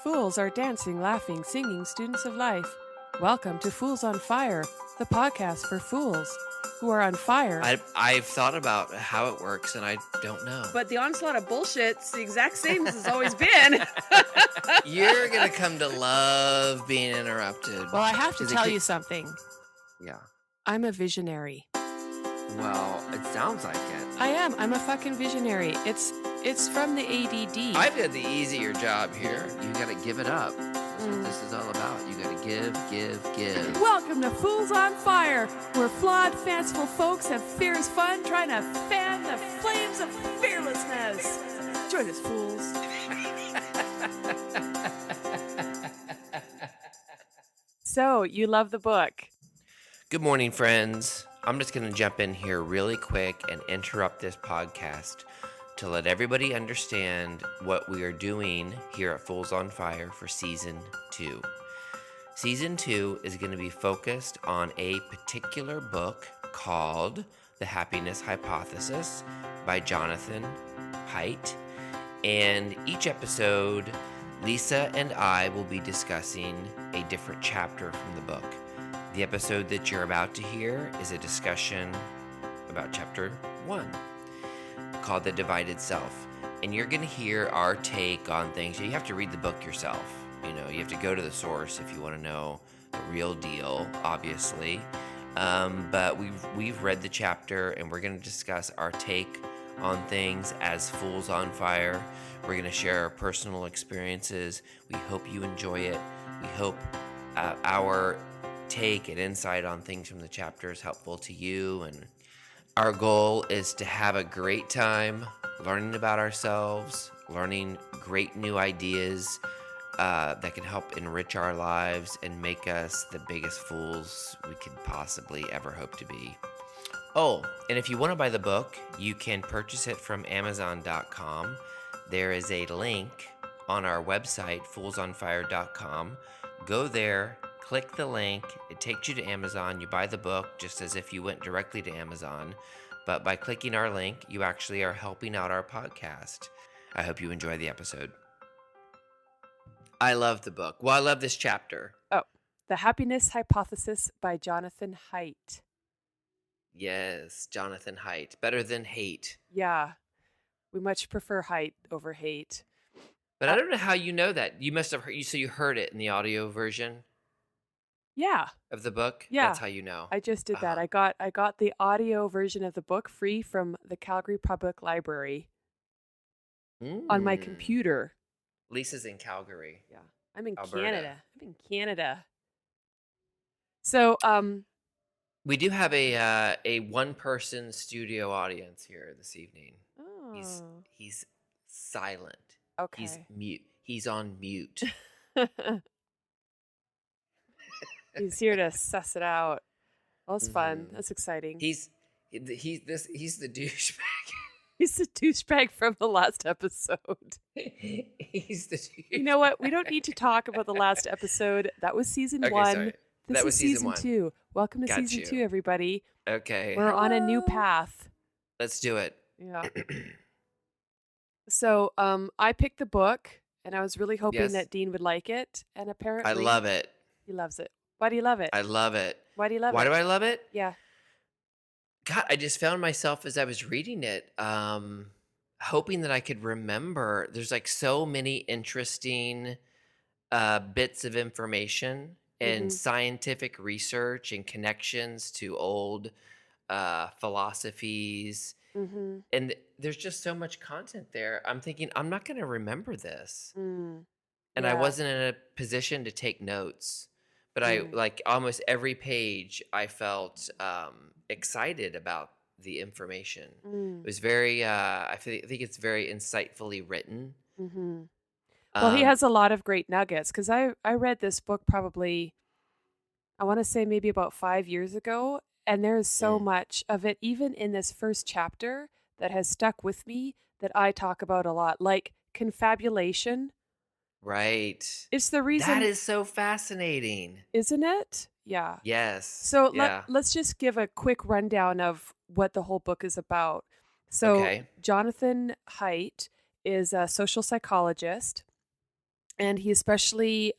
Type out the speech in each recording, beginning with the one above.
Fools are dancing, laughing, singing students of life. Welcome to Fools on Fire, the podcast for fools who are on fire. I've thought about how it works, and I don't know. But the onslaught of bullshit's the exact same as it's always been. You're going to come to love being interrupted. Well, I have to tell you something. Yeah. I'm a visionary. Well, it sounds like it. I am. I'm a fucking visionary. It's from the ADD. I've had the easier job here. You got to give it up. That's what this is all about. You got to give. Welcome to Fools on Fire, where flawed, fanciful folks have fierce fun trying to fan the flames of fearlessness. Join us, fools. So, you love the book. Good morning, friends. I'm just going to jump in here really quick and interrupt this podcast to let everybody understand what we are doing here at Fools on Fire for Season 2. Season 2 is going to be focused on a particular book called The Happiness Hypothesis by Jonathan Haidt. And each episode, Lisa and I will be discussing a different chapter from the book. The episode that you're about to hear is a discussion about chapter 1 called The Divided Self. And you're going to hear our take on things. You have to read the book yourself. You know, you have to go to the source if you want to know the real deal, obviously. But we've read the chapter, and we're going to discuss our take on things as Fools on Fire. We're going to share our personal experiences. We hope you enjoy it. We hope our take and insight on things from the chapter is helpful to you. And our goal is to have a great time learning about ourselves, learning great new ideas that can help enrich our lives and make us the biggest fools we could possibly ever hope to be. Oh, and if you want to buy the book, you can purchase it from Amazon.com. There is a link on our website, foolsonfire.com. Go there, click the link. It takes you to Amazon. You buy the book just as if you went directly to Amazon. But by clicking our link, you actually are helping out our podcast. I hope you enjoy the episode. I love the book. Well, I love this chapter. Oh, The Happiness Hypothesis by Jonathan Haidt. Yes, Jonathan Haidt. Better than hate. Yeah, we much prefer Haidt over hate. But I don't know how you know that. You must have heard. So you heard it in the audio version. Yeah. Of the book? Yeah. That's how you know. I just did that. I got the audio version of the book free from the Calgary Public Library on my computer. Lisa's in Calgary. Yeah. I'm in Alberta. Canada. So, we do have a one-person studio audience here this evening. Oh. He's silent. Okay. He's mute. He's on mute. He's here to suss it out. Well, that's fun. That's exciting. He's the douchebag. He's the douchebag from the last episode. He's the douchebag. You know what? We don't need to talk about the last episode. That was season 1. Sorry. This is season 2. Welcome to Got season you. 2, everybody. Okay. We're on a new path. Let's do it. Yeah. So, I picked the book, and I was really hoping that Dean would like it. And apparently, I love it. He loves it. Why do you love it? I love it. Why do you love it? Why do I love it? Yeah. God, I just found myself as I was reading it, hoping that I could remember. There's like so many interesting bits of information and scientific research and connections to old philosophies. And there's just so much content there. I'm thinking, I'm not going to remember this. And I wasn't in a position to take notes. But I like almost every page I felt excited about the information. It was very, I think it's very insightfully written. Well, he has a lot of great nuggets because I read this book probably, I want to say maybe about 5 years ago. And there is so much of it, even in this first chapter, that has stuck with me that I talk about a lot, like confabulation. Right. It's the reason. That is so fascinating. Isn't it? Yeah. Yes. So let's just give a quick rundown of what the whole book is about. So Jonathan Haidt is a social psychologist, And he especially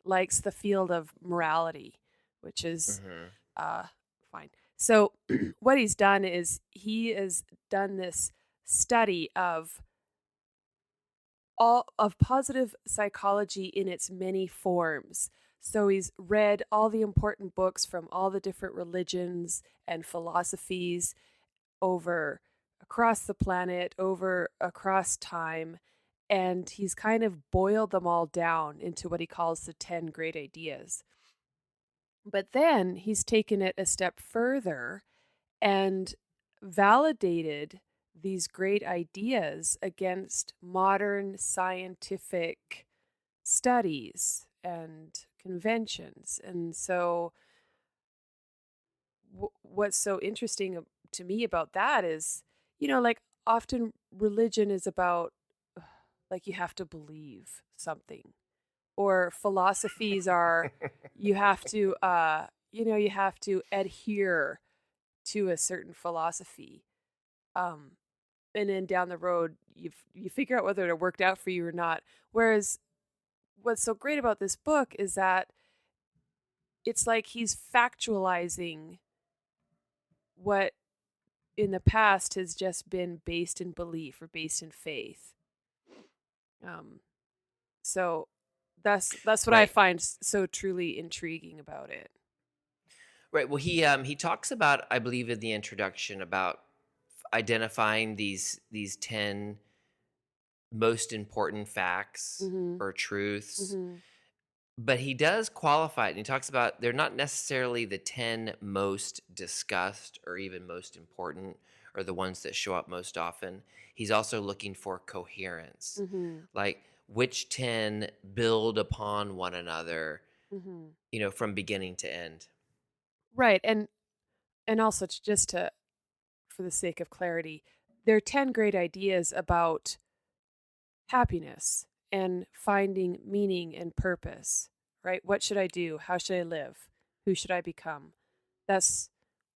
likes the field of morality, which is Mm-hmm. uh, fine. So, what he's done is he has done this study of all of positive psychology in its many forms. So he's read all the important books from all the different religions and philosophies over across the planet, over across time, and he's kind of boiled them all down into what he calls the 10 great ideas. But then he's taken it a step further and validated these great ideas against modern scientific studies and conventions. And so, what's so interesting to me about that is, like often religion is about like you have to believe something, or philosophies are you have to, you have to adhere to a certain philosophy. Um, and then down the road, you figure out whether it worked out for you or not. Whereas what's so great about this book is that it's like he's factualizing what in the past has just been based in belief or based in faith. Um, so that's what I Right. find so truly intriguing about it. Right. Well, he talks about, I believe, in the introduction about identifying these 10 most important facts Mm-hmm. or truths. Mm-hmm. But he does qualify it, and he talks about they're not necessarily the 10 most discussed or even most important or the ones that show up most often. He's also looking for coherence, Mm-hmm. like which 10 build upon one another, Mm-hmm. from beginning to end. Right, and also just to for the sake of clarity, there are 10 great ideas about happiness and finding meaning and purpose, right? What should I do? How should I live? Who should I become? That's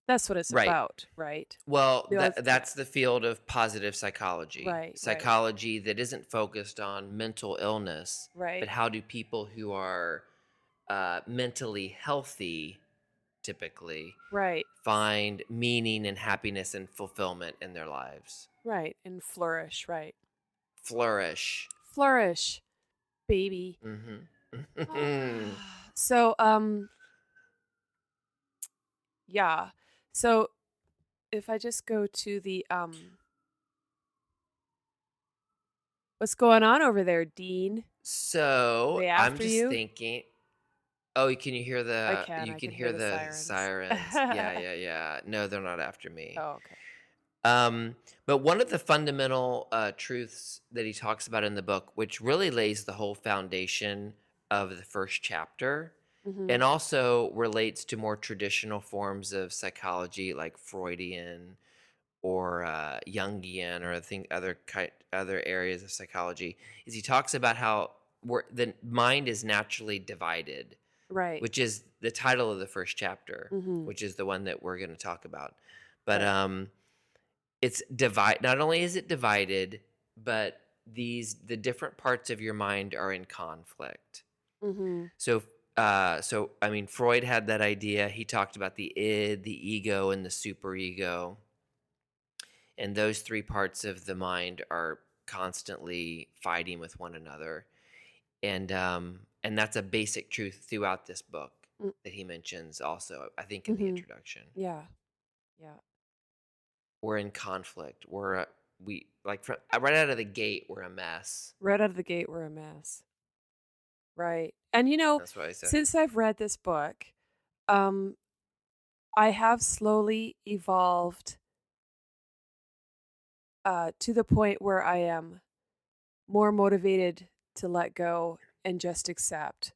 that's what it's Right. about, right? Well, Yeah. that's the field of positive psychology. Right, right, Psychology that isn't focused on mental illness, but right, how do people who are mentally healthy typically right, find meaning and happiness and fulfillment in their lives. right. And flourish, right? Flourish. Flourish, baby. Mm-hmm. So, yeah. So if I just go to the what's going on over there, Dean? Are So they I'm after just you? thinking. Oh, can you hear I the? can. You I can can hear hear the the sirens. sirens. Yeah, yeah, yeah. No, they're not after me. Oh, okay. But one of the fundamental truths that he talks about in the book, which really lays the whole foundation of the first chapter, Mm-hmm. and also relates to more traditional forms of psychology like Freudian or Jungian or other areas of psychology, is he talks about how the mind is naturally divided, Right. which is the title of the first chapter, Mm-hmm. which is the one that we're going to talk about. But Right. it's divide. Not only is it divided, but the different parts of your mind are in conflict. Mm-hmm. So I mean, Freud had that idea. He talked about the id, the ego, and the superego, and those three parts of the mind are constantly fighting with one another. And that's a basic truth throughout this book that he mentions. Also, I think in the Mm-hmm. introduction, Yeah. Yeah. we're in conflict. We like right out of the gate, we're a mess. Right out of the gate, we're a mess. Right. And That's what I say. since I've read this book, um, I have slowly evolved to the point where I am more motivated to let go and just accept.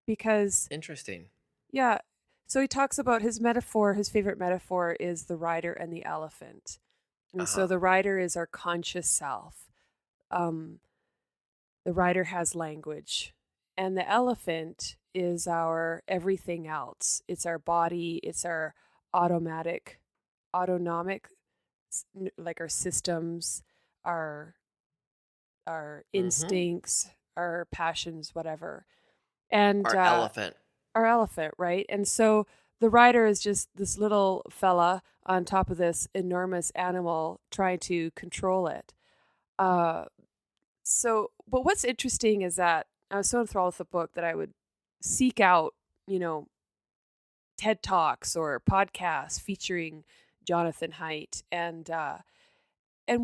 Because, Interesting. yeah, so he talks about his metaphor, his favorite metaphor is the rider and the elephant. Uh And so huh. the rider is our conscious self. Um, the rider has language. And the elephant is our everything else. It's our body, it's our autonomic, like our systems, our our Mm-hmm. instincts, our passions, whatever. And Our elephant. our elephant, right? And so the rider is just this little fella on top of this enormous animal trying to control it. Uh, but what's interesting is that I was so enthralled with the book that I would seek out, TED Talks or podcasts featuring Jonathan Haidt, and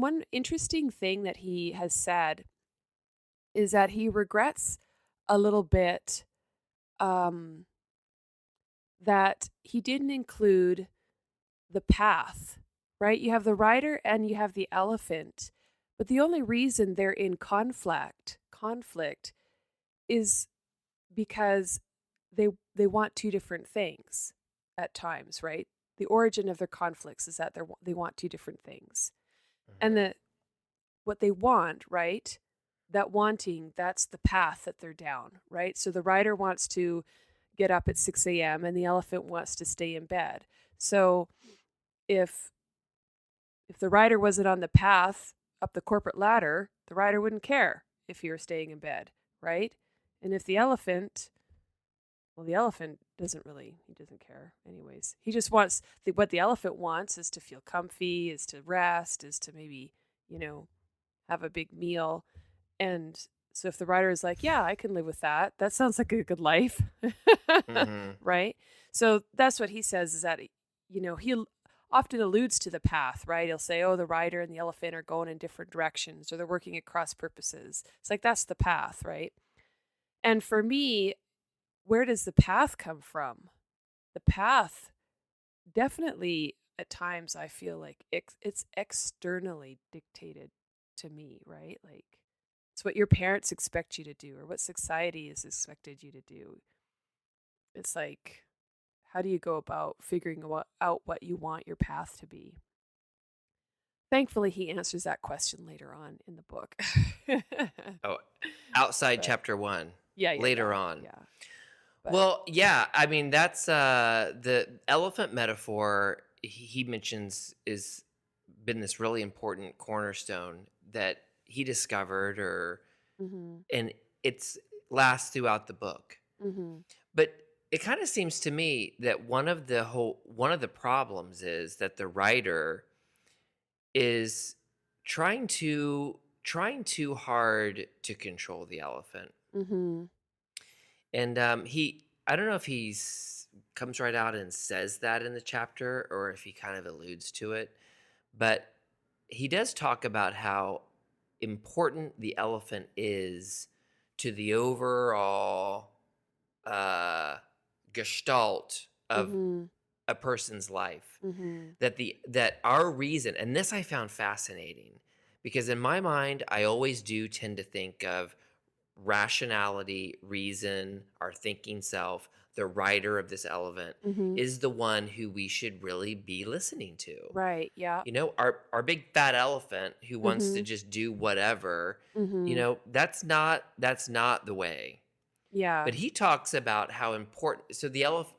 one interesting thing that he has said is that he regrets a little bit um, that he didn't include the path, right? You have the rider and you have the elephant, but the only reason they're in conflict is because they want two different things at times, right? The origin of their conflicts is that they want two different things. And what they want, right? That wanting, that's the path that they're down, right? So the rider wants to get up at 6 a.m. and the elephant wants to stay in bed. So if the rider wasn't on the path up the corporate ladder, the rider wouldn't care if you were staying in bed, right? And if the elephant doesn't care anyways. He just wants, what the elephant wants is to feel comfy, is to rest, is to maybe, have a big meal. And so if the rider is like, yeah, I can live with that. That sounds like a good life. Right? So that's what he says, is that, he often alludes to the path, right? He'll say, oh, the rider and the elephant are going in different directions, or they're working at cross purposes. It's like, that's the path, right? And for me, where does the path come from? The path, definitely at times I feel like it's externally dictated to me, right? Like, it's what your parents expect you to do or what society has expected you to do. It's like, how do you go about figuring out what you want your path to be? Thankfully, he answers that question later on in the book. Oh, outside chapter 1. Yeah, later on. Yeah. Well, yeah, I mean, that's the elephant metaphor he mentions is been this really important cornerstone that he discovered, and it's lasts throughout the book. But it kind of seems to me that one of the problems is that the writer is trying too hard to control the elephant. And I don't know if he's comes right out and says that in the chapter or if he kind of alludes to it, but he does talk about how important the elephant is to the overall gestalt of a person's life. That our reason, and this I found fascinating, because in my mind, I always do tend to think of rationality, reason, our thinking self, the rider of this elephant is the one who we should really be listening to. Right, yeah. Our big fat elephant who wants to just do whatever, that's not the way. Yeah. But he talks about how important, so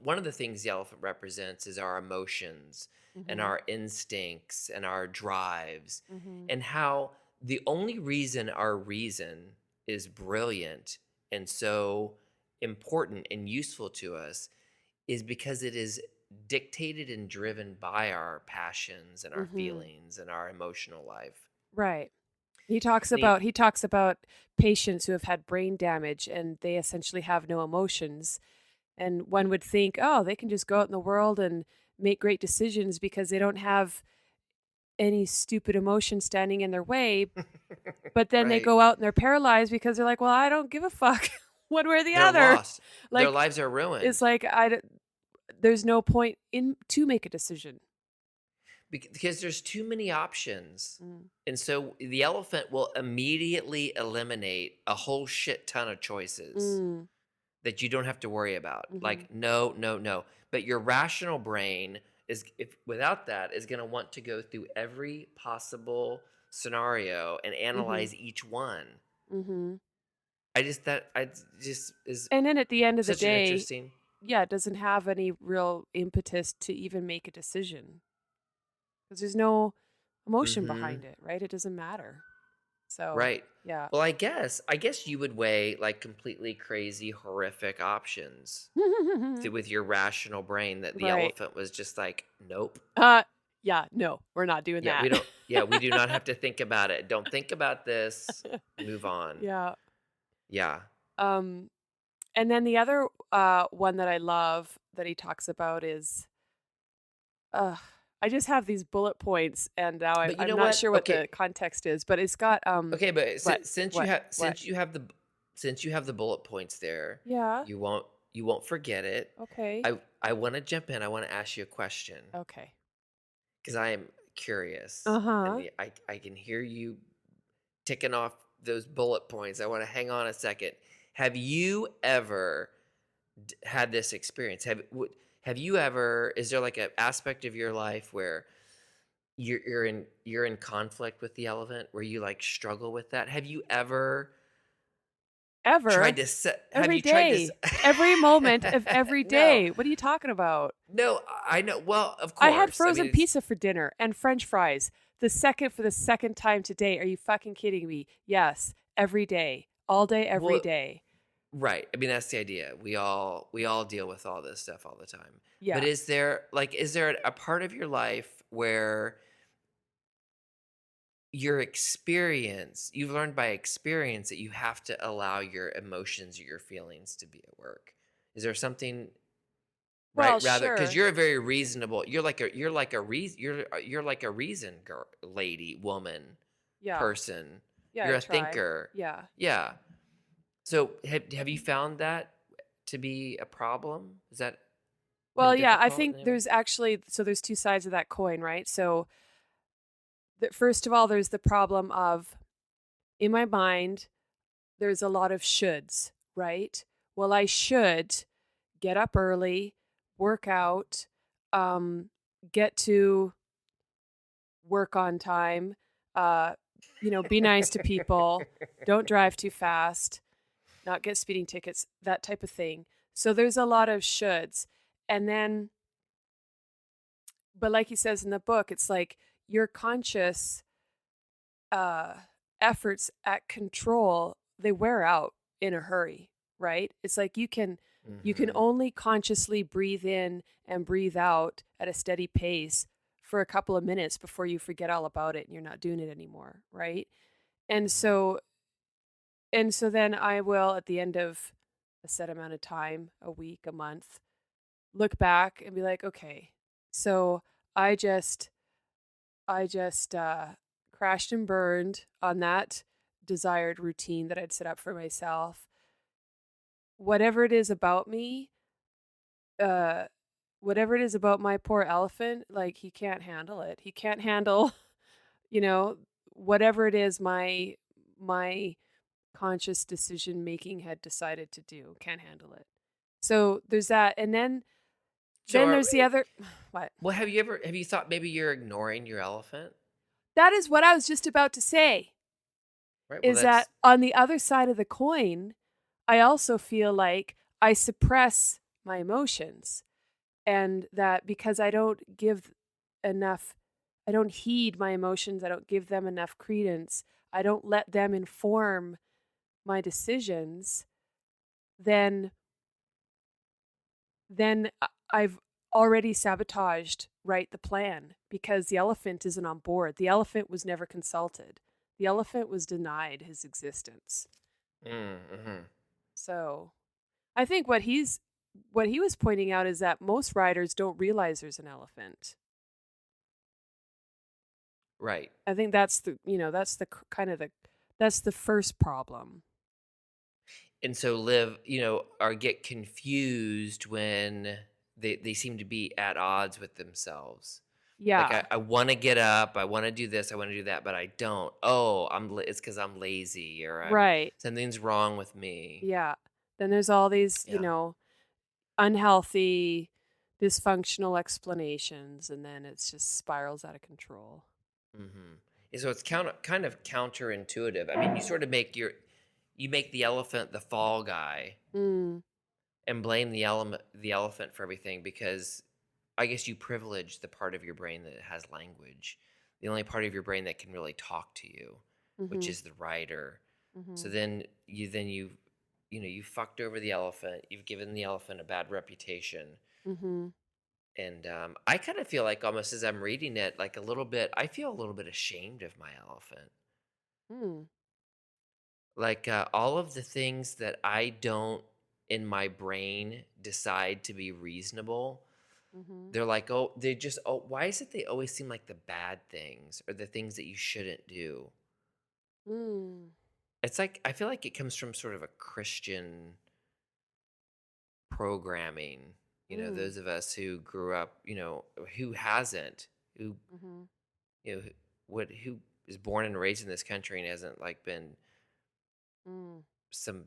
one of the things the elephant represents is our emotions and our instincts and our drives, and how the only reason our reason is brilliant and so important and useful to us is because it is dictated and driven by our passions and our feelings and our emotional life. Right. He talks about patients who have had brain damage and they essentially have no emotions. And one would think, oh, they can just go out in the world and make great decisions because they don't have any stupid emotion standing in their way. But then they go out and they're paralyzed because they're like, well, I don't give a fuck one way or the other. They're lost. Like, their lives are ruined. It's like, there's no point to make a decision. Because there's too many options. And so the elephant will immediately eliminate a whole shit ton of choices that you don't have to worry about. Like, no. But your rational brain without that is going to want to go through every possible scenario and analyze each one. And then at the end of the day, it doesn't have any real impetus to even make a decision. Because there's no emotion behind it, right? It doesn't matter. So, Right. yeah. Well, I guess you would weigh like completely crazy, horrific options with your rational brain that the Right. elephant was just like, nope. Uh, yeah, no, we're not doing Yeah, that. we don't. Yeah, we do not have to think about it. Don't think about this. Move on. Yeah. Yeah. Um, and then the other one that I love that he talks about is uh I just have these bullet points and now But you I'm know not what? sure what Okay. the context is, but it's got Okay, but what since you what have what? since you have the bullet points there, Yeah. you won't forget it. Okay. I want to jump in. I want to ask you a question Okay. because I am curious, and Uh-huh. I can hear you ticking off those bullet points. I want to hang on a second. Have you ever had this experience? Have you ever? Is there like an aspect of your life where you're in conflict with the elephant, where you like struggle with that? Have you ever tried Ever. to set? Have Every you tried to? day. Every moment of every No, day. What are you talking about? no. I know. Well, of I had course. I mean, frozen it's pizza for dinner and French fries for the second time today. Are you fucking kidding me? Yes, every day. All day, every well, day. right. I mean, that's the idea. We all deal with all this stuff all the time. But Yeah. is there a part of your life where you've learned by experience that you have to allow your emotions or your feelings to be at work? Is there something, right? Well, Rather, because sure. you're like a reason girl, lady, woman, Yeah. person. Yeah, You're I a try. thinker. Yeah. Yeah. So have you found that to be a problem? Has that been Well, yeah, I difficult think in any way? there's actually there's two sides of that coin, right? So, first of all, there's the problem of in my mind, there's a lot of shoulds, right? Well, I should get up early, work out, um, get to work on time, uh, be nice to people, don't drive too fast, not get speeding tickets, that type of thing. So there's a lot of shoulds. And then, but like he says in the book, it's like your conscious uh, efforts at control, they wear out in a hurry, right? It's like you can Hmm. only consciously breathe in and breathe out at a steady pace for a couple of minutes before you forget all about it and you're not doing it anymore, right? And Hmm. so then I will at the end of a set amount of time, a week, a month, look back and be like, okay, so I just I just crashed and burned on that desired routine that I'd set up for myself. Whatever it is about me, uh, whatever it is about my poor elephant, like he can't handle it. He can't handle, you know, whatever it is my conscious decision making had decided to do. Can't handle it. So there's that, and then So, there's the other. What? well, have you thought maybe you're ignoring your elephant? That is what I was just about to say. Right. Well, Is that that's on the other side of the coin, I also feel like I suppress my emotions and that because I don't give enough, I don't heed my emotions, I don't give them enough credence, I don't let them inform my decisions, then I've already sabotaged the plan because the elephant isn't on board. The elephant was never consulted. The elephant was denied his existence. mm-hmm. So I think what he was pointing out is that most riders don't realize there's an elephant. Right. I think that's the kind of that's the first problem. And so or get confused when they seem to be at odds with themselves. Like Yeah, I want to get up, I want to do this, I want to do that, but I don't. Oh, it's because I'm lazy, or I'm right. something's wrong with me. Yeah. Then there's all these, Yeah. unhealthy, dysfunctional explanations, and then it's just spirals out of control. Mm-hmm. And so it's kind of counterintuitive. I mean, you make the elephant the fall guy Mm, and blame the elephant for everything because I guess you privilege the part of your brain that has language, the only part of your brain that can really talk to you. which Mhm. is the rider. So Mhm. then you fucked over the elephant. You've given the elephant a bad reputation. Mhm. And I kind of feel like almost as I'm reading it, like a little bit, I feel a little bit ashamed of my elephant. Mm. Like all of the things that I don't in my brain decide to be reasonable, Mhm. they're like, oh, why is it they always seem like the bad things or the things that you shouldn't do? Mm. It's like, I feel like it comes from sort of a Christian programming. Mm. Those of us who grew up, who hasn't, who, Mhm. who who is born and raised in this country and hasn't like been Mm. some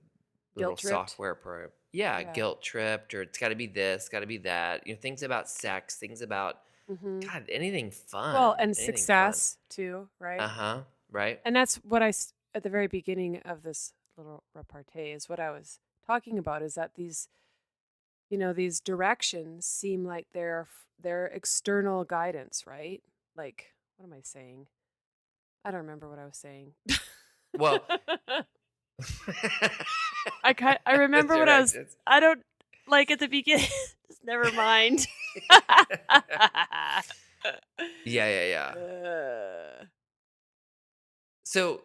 little Guilt tripped. software program. Yeah, Yeah. guilt tripped, or it's got to be this, got to be that. Things about sex, things about Mhm. God, anything Well, fun, and anything fun. success too, Uh right? huh. Right. And that's what at the very beginning of this little repartee is what I was talking about is that these directions seem like they're external guidance, right? Like, what am I saying? I don't remember what I was saying. Well, I the remember what directions. I don't like at the beginning. Just never mind. Yeah, yeah, yeah. Uh, So,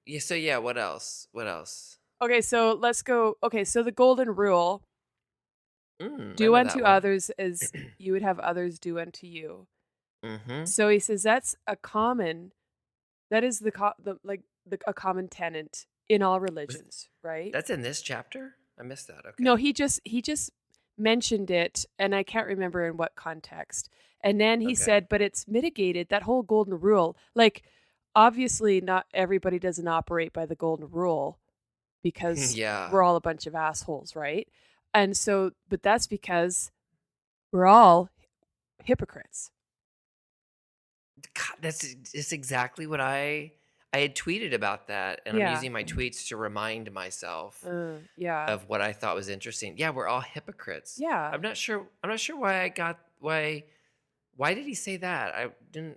yeah. So yeah. What else? What else? okay, so let's go. Okay, so the golden rule: I do know that unto one. others as you would have others do unto you. Mm-hmm. So he says that is a common tenet in all religions, right? That's in this chapter. I missed that. No, Okay. he just mentioned it, and I can't remember in what context. And then he Okay. said, but it's mitigated, that whole golden rule. Like, obviously, not everybody doesn't operate by the golden rule because Yeah. we're all a bunch of assholes, right? And so, but that's because we're all hypocrites. God, that's exactly what I had tweeted about that, and I'm Yeah. using my tweets to remind myself Yeah. of what I thought was interesting. Yeah, we're all hypocrites. Yeah. I'm not sure why did he say that?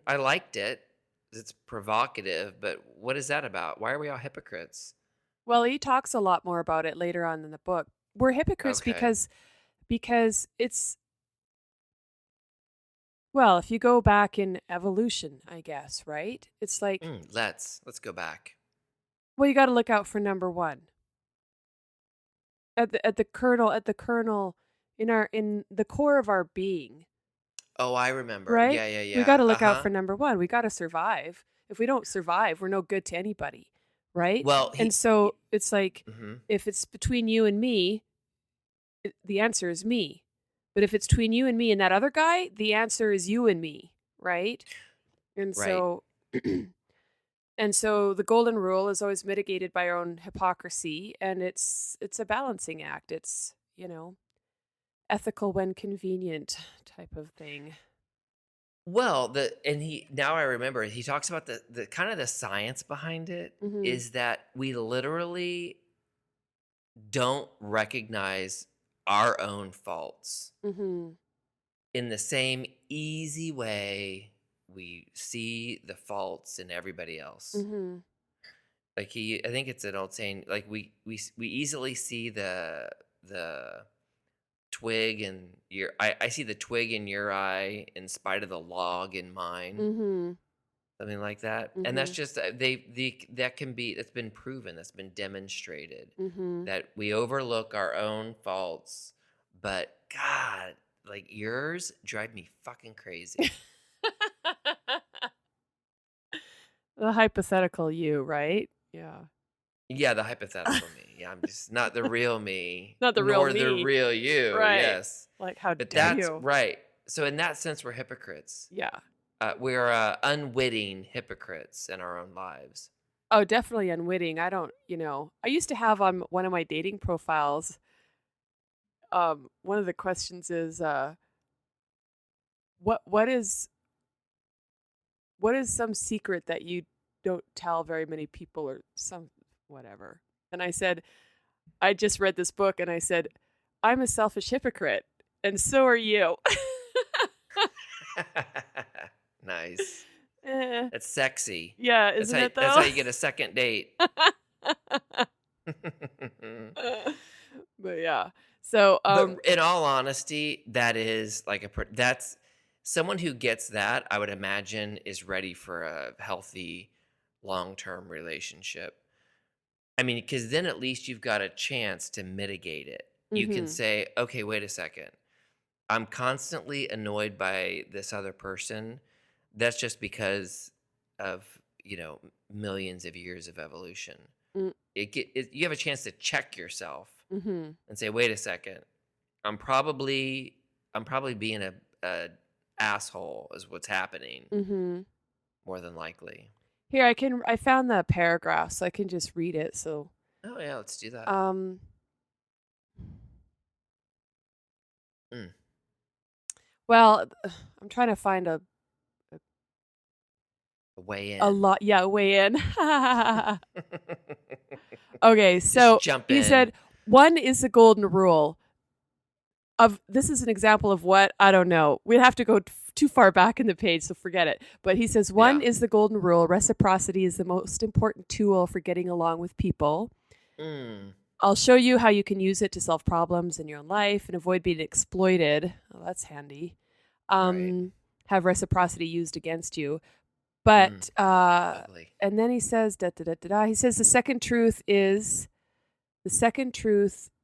I liked it. It's provocative, but what is that about? Why are we all hypocrites? Well, he talks a lot more about it later on in the book. We're hypocrites Okay. because it's well, if you go back in evolution, I guess, right? It's like, Let's go back. well, you got to look out for number 1. At the kernel in the core of our being, Oh, I remember. right? Yeah, yeah, We got yeah. to look out Uh-huh. for number 1. We got to survive. If we don't survive, we're no good to anybody, right? Well, And so it's like mhm. if it's between you and me, the answer is me. But if it's between you and me and that other guy, the answer is you and me, right? And Right. so and so the golden rule is always mitigated by our own hypocrisy, and it's a balancing act. It's, ethical when convenient type of thing. Well, now I remember he talks about the kind of the science behind it Mhm. is that we literally don't recognize our own faults Mhm. in the same easy way we see the faults in everybody else. Mhm. I think it's an old saying, like we easily see the twig in I see the twig in your eye in spite of the log in mine. Mhm. Something like that, and that's Mhm. just that's been proven, that's been demonstrated, Mhm. that we overlook our own faults, but God, like, yours drive me fucking crazy. The hypothetical you, right? Yeah. Yeah, the hypothetical me. Yeah, I'm just not the real me, Not the real nor the me. real you, Right. yes. Like, how But dare that's you? right. So in that sense, we're hypocrites. Yeah. We're, unwitting hypocrites in our own lives. Oh, definitely unwitting. I don't, I used to have on one of my dating profiles, one of the questions is, what what is what is some secret that you don't tell very many people or some whatever? And I said, I just read this book and I said, I'm a selfish hypocrite and so are you. Nice. Eh, That's sexy. yeah, That's isn't how it that's how though? you get a second date. But yeah. So, But in all honesty, that is like that's someone who gets that, I would imagine, is ready for a healthy long-term relationship. I mean, because then at least you've got a chance to mitigate it. You can mhm, say, okay, wait a second. I'm constantly annoyed by this other person. That's just because of, millions of years of evolution. mm, You have a chance to check yourself mhm, and say, wait a second. I'm probably I'm probably being a asshole is what's happening mhm. more than likely. Here, I found the paragraph, so I can just read it. So, Oh yeah, let's do that. um, Mm. well, I'm trying to find Weigh a in. lot. Yeah, weigh in. Okay, Just so jump he in. said one is the golden rule of. This is an example of what I don't know. We'd have to go too far back in the page, so forget it. But he says one Yeah. is the golden rule. Reciprocity is the most important tool for getting along with people. Mm. I'll show you how you can use it to solve problems in your own life and avoid being exploited. Oh, that's handy. Right. Have reciprocity used against you. Mm. But Ugly. and then he says da da da da da. He says the second truth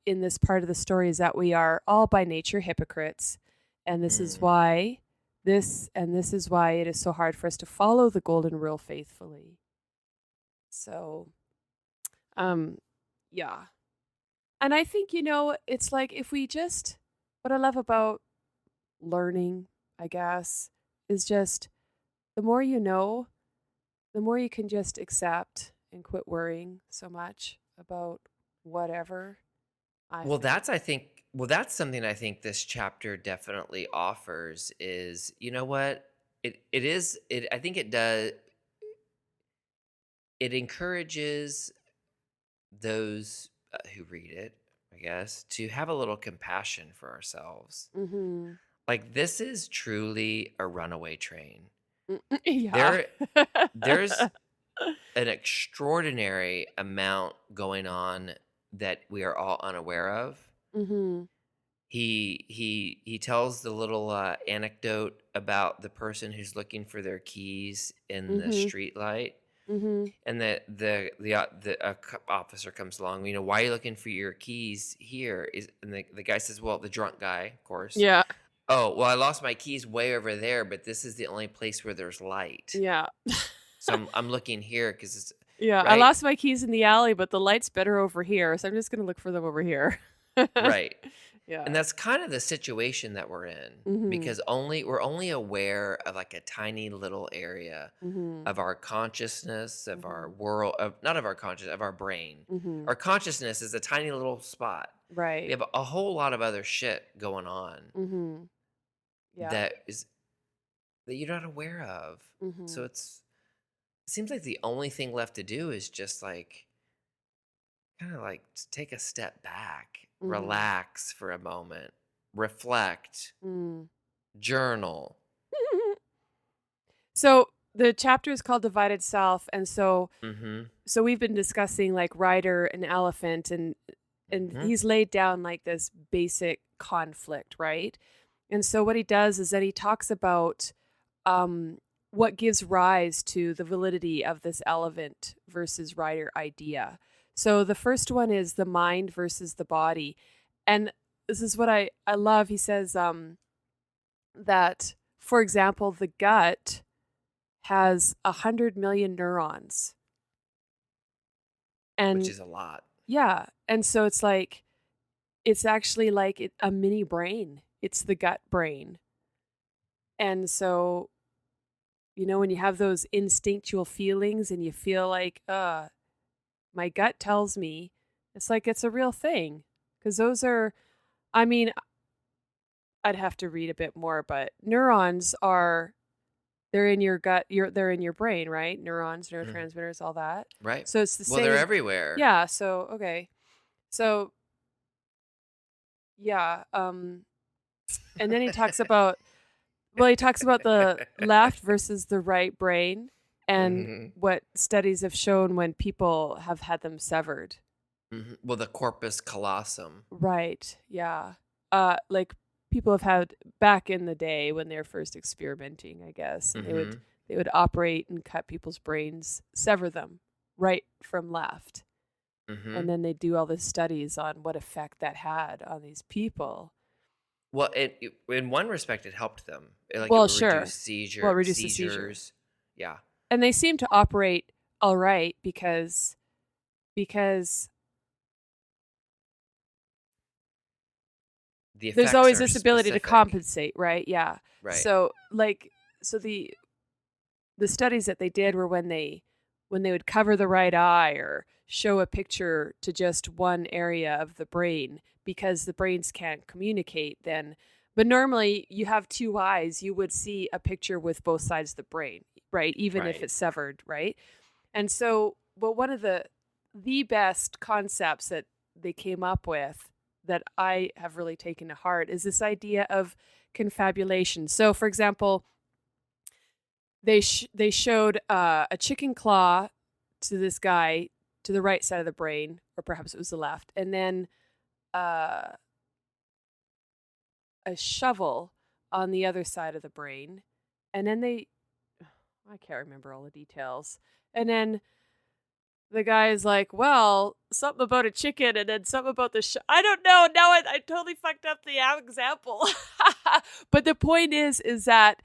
in this part of the story is that we are all by nature hypocrites, and Mm. this is why it is so hard for us to follow the golden rule faithfully. So, um, yeah. And I think, it's like if we just, what I love about learning, I guess, is just the more you know, the more you can just accept and quit worrying so much about whatever, I Well, think. that's something I think this chapter definitely offers is, you know what? It is it I think it encourages those who read it, I guess, to have a little compassion for ourselves. Mhm. Like this is truly a runaway train. Yeah. There there's an extraordinary amount going on that we are all unaware of. Mhm. He tells the little anecdote about the person who's looking for their keys in the Mhm. street light, Mhm. and the officer comes along. Why are you looking for your keys here? And the guy says, well, the drunk guy, of course. Yeah. Oh, well, I lost my keys way over there, but this is the only place where there's light. Yeah. So I'm looking here because it's Yeah, I right, lost my keys in the alley, but the light's better over here, so I'm just gonna look for them over here. right. And Yeah. that's kind of the situation that we're in Mhm. because we're only aware of like a tiny little area Mhm. of our consciousness, of our Mhm. world, of not of our conscious, of our brain. Mhm. Our consciousness is a tiny little spot. We Right. have a whole lot of other shit going on Mhm. Yeah. that is that you're not aware of. So Mhm. it seems like the only thing left to do is just like kind of like take a step back, Mhm. relax for a moment, reflect, Mm. journal. So the chapter is called Divided Self, and Mhm. so we've been discussing like Rider and Elephant, and Mhm. he's laid down like this basic conflict, right? And so what he does is that he talks about um, what gives rise to the validity of this elephant versus rider idea. So the first one is the mind versus the body. And this is what I love. He says that, for example, the gut has 100 million neurons. Which And is a lot. yeah. And so it's actually like a mini brain. It's the gut brain. And so, when you have those instinctual feelings and you feel like, my gut tells me, it's like it's a real thing. Because those are, I mean, I'd have to read a bit more, but neurons are, they're in your gut, they're in your brain, right? Neurons, Mhm. neurotransmitters, all that. Right. So it's the Well, they're same. everywhere. Yeah. So, okay. So, yeah. And then he talks about, Well, he talks about the left versus the right brain and hmm what studies have shown when people have had them severed. Well, the corpus callosum. Right. Yeah. Like people have had back in the day when they were first experimenting, I guess, and hmm they would operate and cut people's brains, sever them right from left. hmm And then they do all the studies on what effect that had on these people. Well, in one respect, it helped them. It Well, would reduce sure. Well, reduce the seizure. seizures. Yeah. And they seem to operate all right because The there's effects always are this ability to specific. compensate, right? Yeah. Right. So so the studies that they did were when they would cover the right eye or show a picture to just one area of the brain because the brains can't communicate then. But normally you have two eyes, you would see a picture with both sides of the brain, right? Even if Right. it's severed, right? And so, but one of the best concepts that they came up with that I have really taken to heart is this idea of confabulation. So, for example, they showed a chicken claw to this guy to the right side of the brain, or perhaps it was the left, and then uh, a shovel on the other side of the brain, and then I can't remember all the details, and then the guy is like, well, something about a chicken and then something about I don't know. Now I totally fucked up the example. But the point is that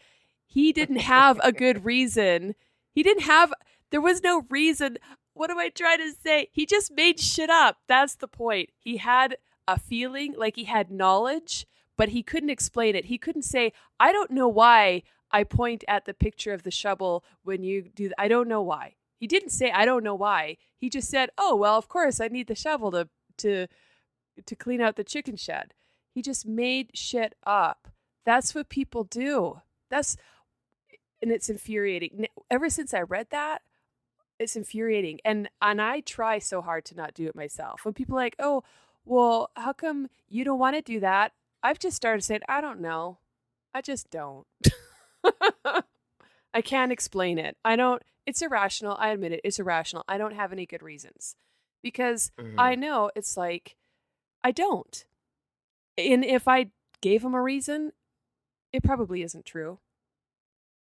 he didn't have a good reason. There was no reason. What am I trying to say? He just made shit up. That's the point. He had a feeling, like he had knowledge, but he couldn't explain it. He couldn't say, I don't know why I point at the picture of the shovel when you do I don't know why. He didn't say I don't know why. He just said, "Oh, well, of course I need the shovel to clean out the chicken shed." He just made shit up. That's what people do. And it's infuriating. Ever since I read that, it's infuriating. And I try so hard to not do it myself. When people are like, "Oh, well, how come you don't want to do that?" I've just started saying, "I don't know. I just don't." I can't explain it. I don't, it's irrational. I admit it. It's irrational. I don't have any good reasons because hmm I know it's like, I don't. And if I gave him a reason, it probably isn't true.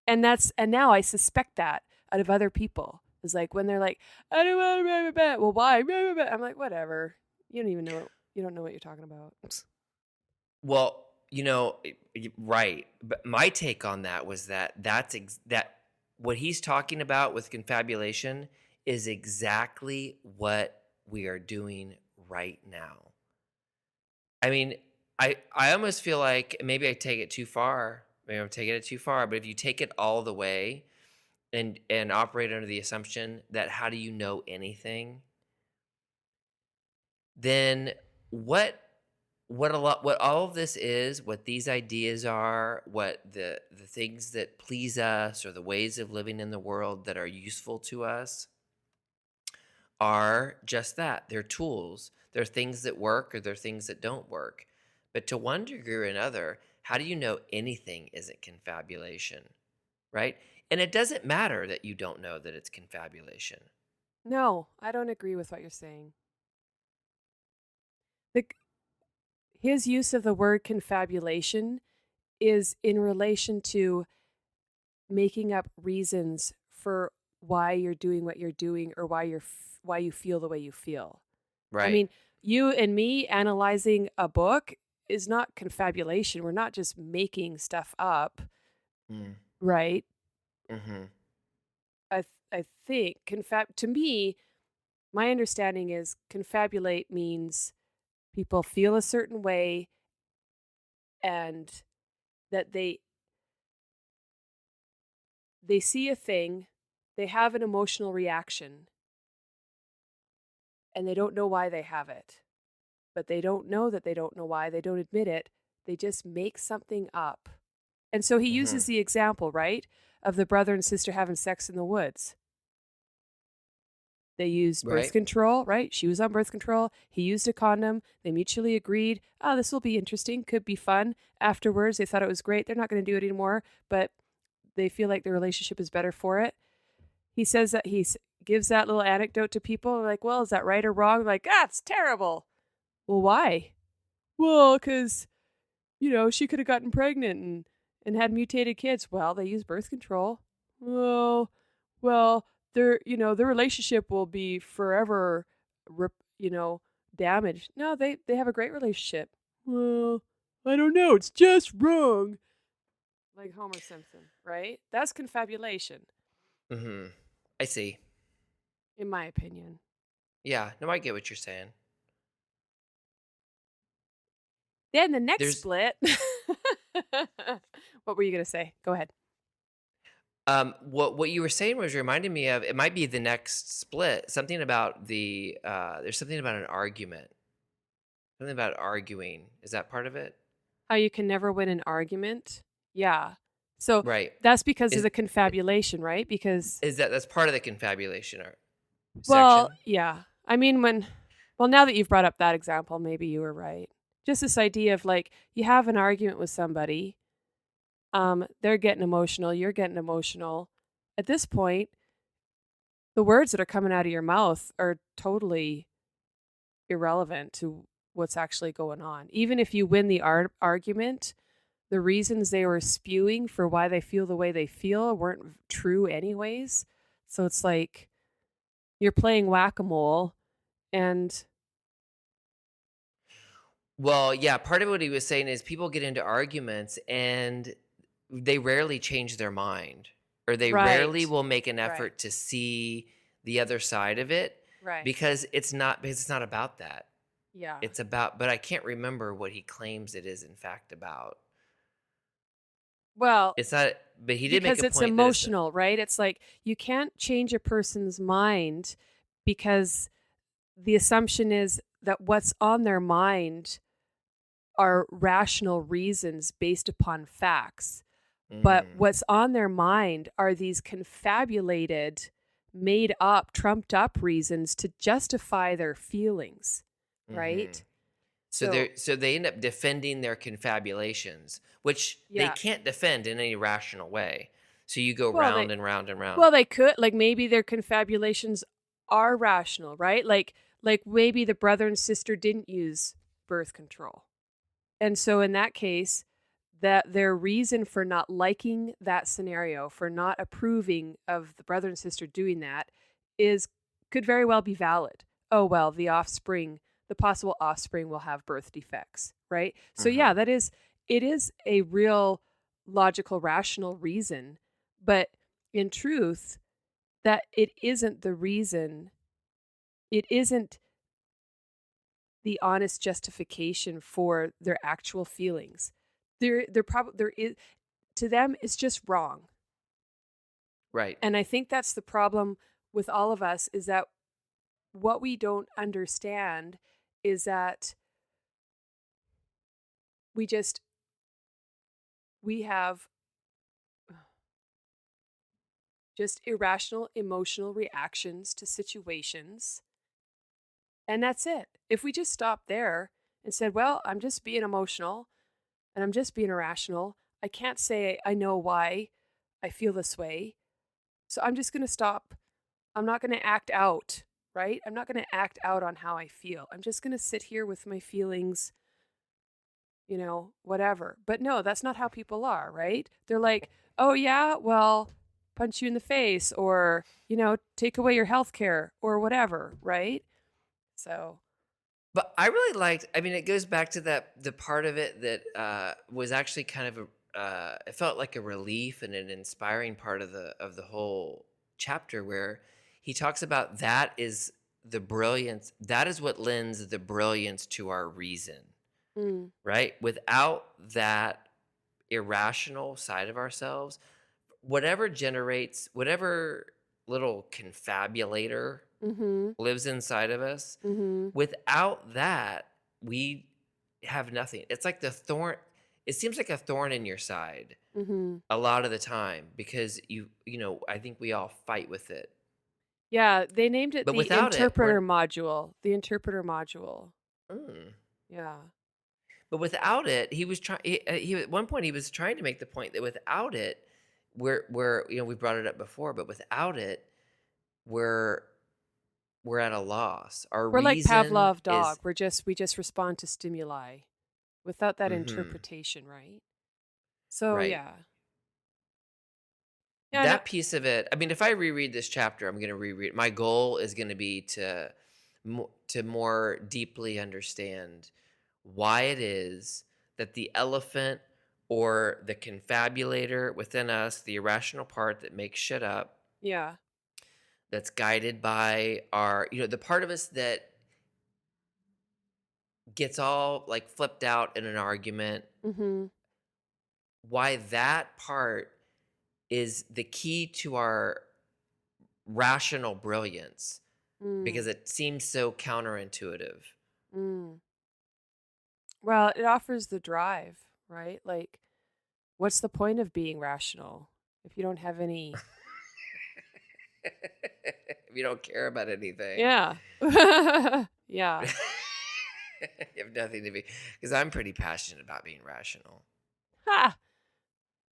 And now I suspect that out of other people. It's like when they're like, I don't want to, blah, blah, blah. Well, why? Blah, blah, blah. I'm like, whatever. You don't even know. You don't know what you're talking about. Well, right. But my take on that was that what he's talking about with confabulation is exactly what we are doing right now. I mean, I almost feel like maybe I take it too far. Maybe I'm taking it too far, but if you take it all the way and operate under the assumption that how do you know anything, then what what all of this is, what these ideas are, what the things that please us or the ways of living in the world that are useful to us are just that. They're tools. They're things that work or they're things that don't work. But to one degree or another, how do you know anything isn't confabulation, right? And it doesn't matter that you don't know that it's confabulation. No, I don't agree with what you're saying. The, his use of the word confabulation is in relation to making up reasons for why you're doing what you're doing or why you feel the way you feel. I Right. mean, you and me analyzing a book is not confabulation. We're not just making stuff up, Mm. right? Mm-hmm. I think to me, my understanding is confabulate means people feel a certain way and that they see a thing, they have an emotional reaction, and they don't know why they have it. But they don't know that they don't know why. They don't admit it. They just make something up. And so he Mm-hmm. uses the example, right, of the brother and sister having sex in the woods. They used birth Right. control, right? She was on birth control. He used a condom. They mutually agreed, oh, this will be interesting, could be fun. Afterwards, they thought it was great. They're not going to do it anymore, but they feel like their relationship is better for it. He says that gives that little anecdote to people, like, well, is that right or wrong? Like, it's terrible. Well, why? Well, because, she could have gotten pregnant and had mutated kids. Well, they use birth control. Well, their relationship will be forever, you know, damaged. No, they have a great relationship. Well, I don't know. It's just wrong. Like Homer Simpson, right? That's confabulation, Mm-hmm. I see. in my opinion. Yeah. No, I get what you're saying. Then the next There's split. What were you gonna say? Go ahead. what you were saying was reminding me of, it might be the next split. Something about there's something about an argument. Something about arguing. Is that part of it? How you can never win an argument. Yeah. So Right. that's because of Is the confabulation, right? Because, is that's part of the confabulation well, section? yeah. I mean, now that you've brought up that example, maybe you were right. Just this idea of like, you have an argument with somebody, they're getting emotional, you're getting emotional. At this point, the words that are coming out of your mouth are totally irrelevant to what's actually going on. Even if you win the argument, the reasons they were spewing for why they feel the way they feel weren't true anyways. So it's like you're playing whack-a-mole and Well, yeah, part of what he was saying is people get into arguments and they rarely change their mind, or they rarely right. will make an Right. effort to see the other side of it, Right. because it's not about that. Yeah. It's about, but I can't remember what he claims it is in fact about. Well, It's not, but he did make because a it's point that it's emotional, right? It's like you can't change a person's mind because the assumption is that what's on their mind are rational reasons based upon facts. But mm, what's on their mind are these confabulated, made up, trumped up reasons to justify their feelings, hmm. right? So So, they end up defending their confabulations, which they yeah. can't defend in any rational way. So you go Well, round and round and round. well, they could, like, maybe their confabulations are rational, right? Like maybe the brother and sister didn't use birth control. And so in that case, that their reason for not liking that scenario, for not approving of the brother and sister doing that, is could very well be valid. Oh well, the possible offspring will have birth defects, right? So Hmm. yeah, it is a real logical rational reason, but in truth, that it isn't the reason. It isn't the honest justification for their actual feelings. They're probably there is to them it's just wrong. Right. And I think that's the problem with all of us is that what we don't understand is that we just we have just irrational emotional reactions to situations, and that's it. If we just stopped there and said, "Well, I'm just being emotional and I'm just being irrational. I can't say I know why I feel this way. So I'm just going to stop. I'm not going to act out, right? I'm not going to act out on how I feel. I'm just going to sit here with my feelings, whatever." But no, that's not how people are, right? They're like, "Oh yeah, well, punch you in the face or, take away your health care or whatever," right? So, But I really liked. I mean, it goes back to the part of it that was actually kind of a. It felt like a relief and an inspiring part of the whole chapter, where he talks about that is the brilliance. That is what lends the brilliance to our reason, mm, right? Without that irrational side of ourselves, whatever little confabulator mhm, lives inside of us, mhm, without that, we have nothing. It's like the thorn. It seems like a thorn in your side mhm. a lot of the time because I think we all fight with it. Yeah, they named it But the without it, interpreter module. The interpreter module. mm, Yeah. but without it, he was trying. He at one point he was trying to make the point that without it, we're we brought it up before, but without it, we're we're at a loss. Our We're like reason Pavlov dog. is We just respond to stimuli without that hmm interpretation, right? So right. yeah. Yeah, no, That piece of it. I mean, if I reread this chapter, I'm going to reread. My goal is going to be to more deeply understand why it is that the elephant or the confabulator within us, the irrational part that makes shit up, yeah. that's guided by our, the part of us that gets all like flipped out in an argument, Mhm. why that part is the key to our rational brilliance Mm. because it seems so counterintuitive. Mm. Well, it offers the drive, right? Like what's the point of being rational if you don't have any If you don't care about anything, Yeah. Yeah. you have nothing to be. Because I'm pretty passionate about being rational. Ha!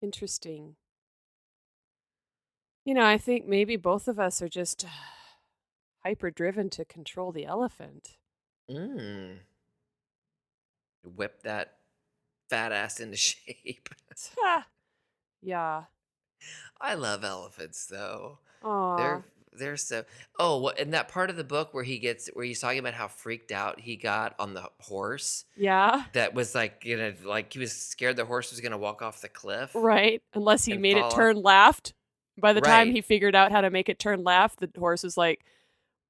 Interesting. I think maybe both of us are just hyper driven to control the elephant. Mm. Whip that fat ass into shape. Ha! Yeah. I love elephants though. Aw. They're they're so. Oh, what in that part of the book where he's talking about how freaked out he got on the horse Yeah. that was like like he was scared the horse was gonna walk off the cliff Right. Unless he and made it fall off. turn left. By the time Right, he figured out how to make it turn left, the horse was like,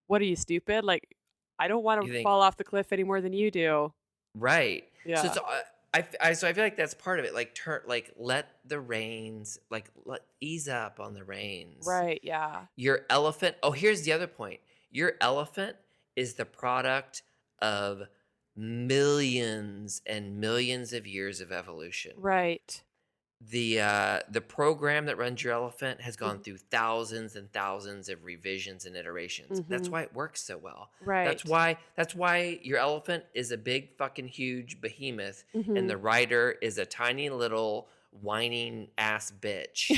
"What are you, stupid? Like, I don't want you to think fall off the cliff any more than you do." right. So Yeah. it's so I feel like that's part of it. Like turn like let the reins ease up on the reins. Right. Yeah. Your elephant. Oh, here's the other point. Your elephant is the product of millions and millions of years of evolution. Right. The program that runs your elephant has gone Mhm. through thousands and thousands of revisions and iterations. That's Mhm. why it works so well. Right. That's why your elephant is a big fucking huge behemoth and Mhm. the rider is a tiny little whining ass bitch.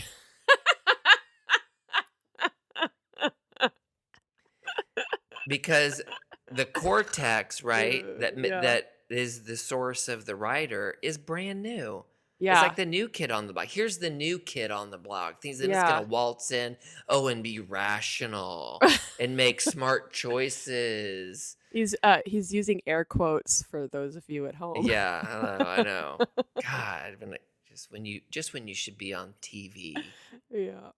Because the cortex, right, Yeah. that is the source of the rider is brand new. It's Yeah. like the new kid on the block. Here's the new kid on the block. Thinks then it's gonna Yeah. waltz in, and be rational and make smart choices. He's using air quotes for those of you at home. Yeah, I know. God, just when you should be on TV. Yeah.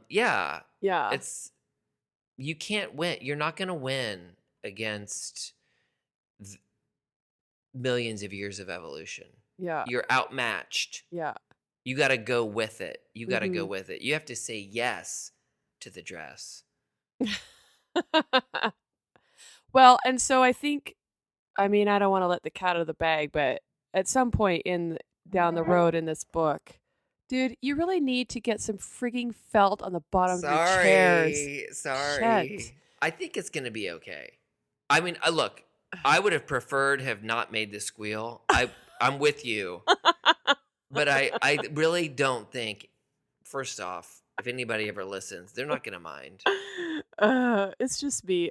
Yeah, Yeah. it's you can't win. You're not gonna win against millions of years of evolution. Yeah. You're outmatched. Yeah. You got to go with it. You got to go Mhm. with it. You have to say yes to the dress. Well, and so I mean, I don't want to let the cat out of the bag, but at some point down the road in this book, dude, you really need to get some frigging felt on the bottom of your chairs. Shit. Sorry. I think it's going to be okay. I mean, look, I would have preferred have not made this squeal. I'm with you. But I really don't think, first off, if anybody ever listens, they're not going to mind. It's just me.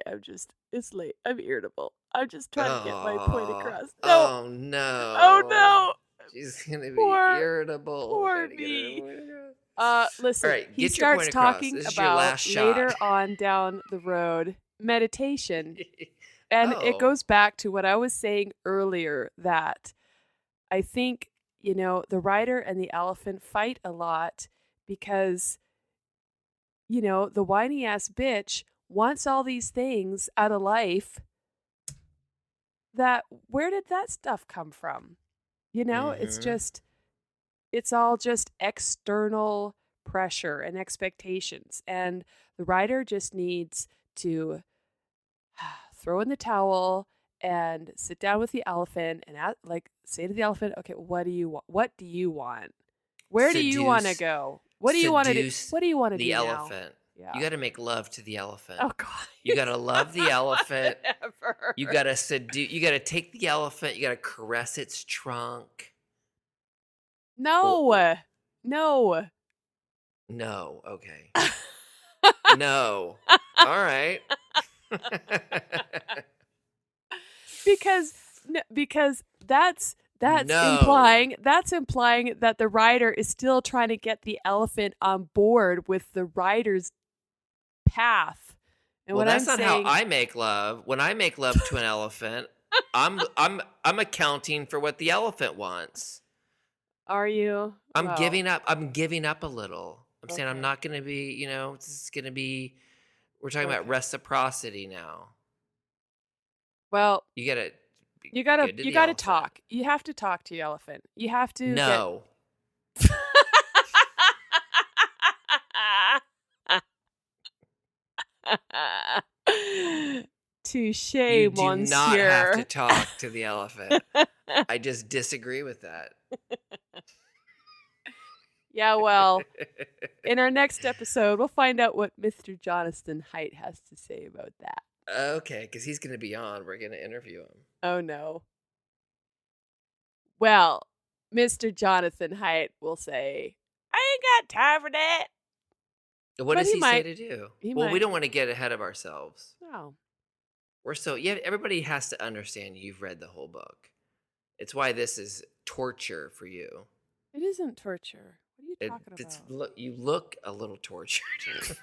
It's late. I'm irritable. I'm just trying to get my point Oh, across. No. oh Oh no. no. She's going to be Poor, irritable poor trying to get her me. point across. All Listen, right, he get your point starts across. talking This is your about last shot. later on down the road meditation. And it Oh, goes back to what I was saying earlier that I think, the rider and the elephant fight a lot because, the whiny ass bitch wants all these things out of life that where did that stuff come from? mm-hmm. It's all just external pressure and expectations. And the rider just needs to throw in the towel and sit down with the elephant and say to the elephant, okay, what do you want? What do you want? Where do you want to Seduce, go? What do you want to do? seduce What do you want to the do now? elephant. Yeah. You got to make love to the elephant. Oh God. You got to love the elephant. Whatever. You got to you got to take the elephant, you got to caress its trunk. No. No. No, okay. No. All right. because that's No. implying that the rider is still trying to get the elephant on board with the rider's path. And Well, what that's I'm not saying, how I make love. When I make love to an elephant, I'm accounting for what the elephant wants. are you? I'm giving up a little. I'm saying I'm Okay. not going to be, this is going to be, we're talking about Okay. reciprocity now. Well, You got to you gotta talk. You have to talk to your elephant. You have to. No. Touche, You do monsieur. not have to talk to the elephant. I just disagree with that. Yeah, well, in our next episode, we'll find out what Mr. Jonathan Haidt has to say about that. Okay, because he's going to be on. We're going to interview him. Oh, no. Well, Mr. Jonathan Haidt will say, I ain't got time for that. What But does he say might. to do? He Well, we might. don't want to get ahead of ourselves. No. Everybody has to understand you've read the whole book. It's why this is torture for you. It isn't torture. What are you talking about? You look a little tortured.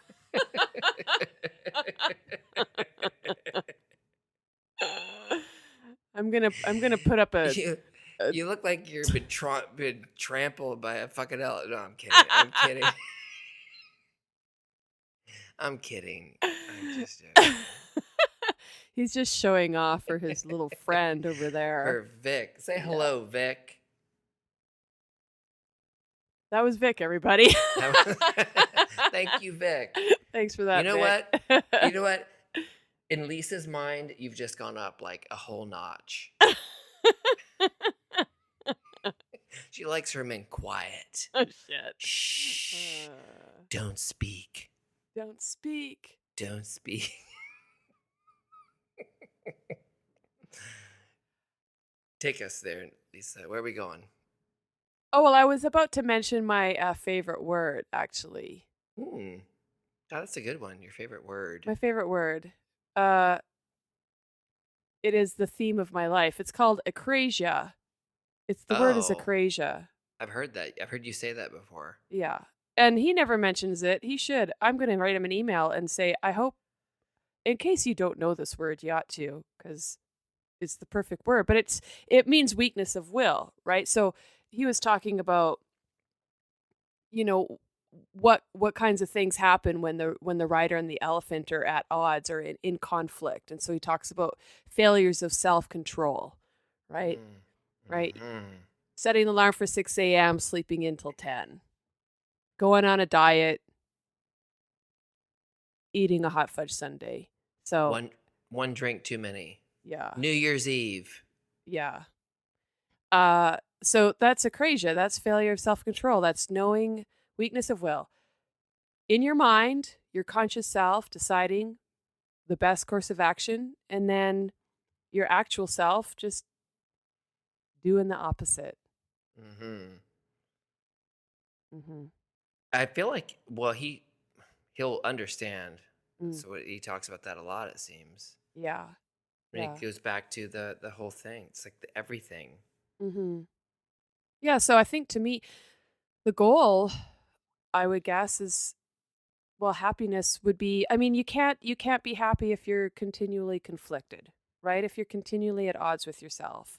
I'm gonna put up a. You look like you've been trampled by a fucking elephant. No, I'm kidding. I'm kidding. I'm kidding. I'm just joking. He's just showing off for his little friend over there. For Vic. Say hello, Vic. That was Vic, everybody. Thank you, Vic. Thanks for that. You know Vic. what? You know what? In Lisa's mind, you've just gone up like a whole notch. She likes her men quiet. Oh, shit. Shh. Don't speak. Don't speak. Don't speak. Take us there, Lisa. Where are we going? Oh, well, I was about to mention my favorite word, actually. Oh, that's a good one. Your favorite word. My favorite word. It is the theme of my life. It's called acrasia. The word is acrasia. I've heard that. I've heard you say that before. Yeah. And he never mentions it. He should. I'm going to write him an email and say, I hope, in case you don't know this word, you ought to, because it's the perfect word. But it means weakness of will, right? So he was talking about, what kinds of things happen when the rider and the elephant are at odds or in conflict. And so he talks about failures of self-control, right? Mm-hmm. Right. Setting the alarm for 6 a.m., sleeping until 10. Going on a diet, eating a hot fudge sundae. So one drink too many. Yeah. New Year's Eve. Yeah. So that's acrasia. That's failure of self-control. That's knowing weakness of will. In your mind, your conscious self deciding the best course of action, and then your actual self just doing the opposite. Mm-hmm. Mm-hmm. I feel like, well, he'll understand. Mm. So he talks about that a lot, it seems. Yeah. And it goes back to the whole thing. It's like everything. Mm-hmm. Yeah, so I think to me, the goal, I would guess, is, well, happiness would be, I mean, you can't be happy if you're continually conflicted, right? If you're continually at odds with yourself.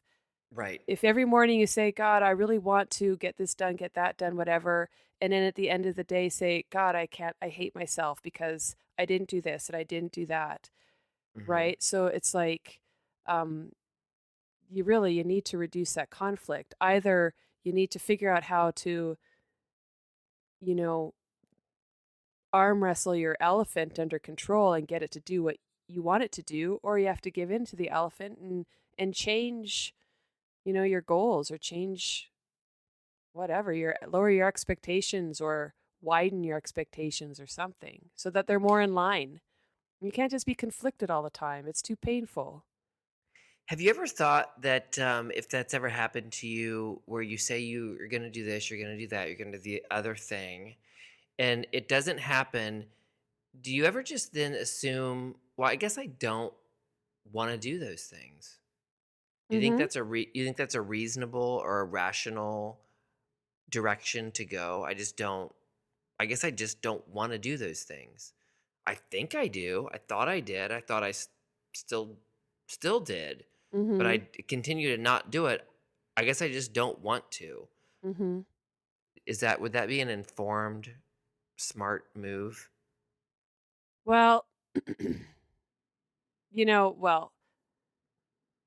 Right. If every morning you say, God, I really want to get this done, get that done, whatever, and then at the end of the day say, God, I hate myself because I didn't do this and I didn't do that, Mm-hmm. right? So it's like, you need to reduce that conflict. Either you need to figure out how to, arm wrestle your elephant under control and get it to do what you want it to do, or you have to give in to the elephant and change, your goals, or change whatever, lower your expectations or widen your expectations or something so that they're more in line. You can't just be conflicted all the time. It's too painful. Have you ever thought that if that's ever happened to you, where you say you're going to do this, you're going to do that, you're going to do the other thing, and it doesn't happen, do you ever just then assume, well, I guess I don't want to do those things? Do you think Mhm. you think that's a reasonable or a rational direction to go? I guess I just don't want to do those things. I think I do. I thought I did. I thought still still did, but Mhm. continue to not do it. I guess I just don't want to. Mhm. Would that be an informed, smart move? Well, well,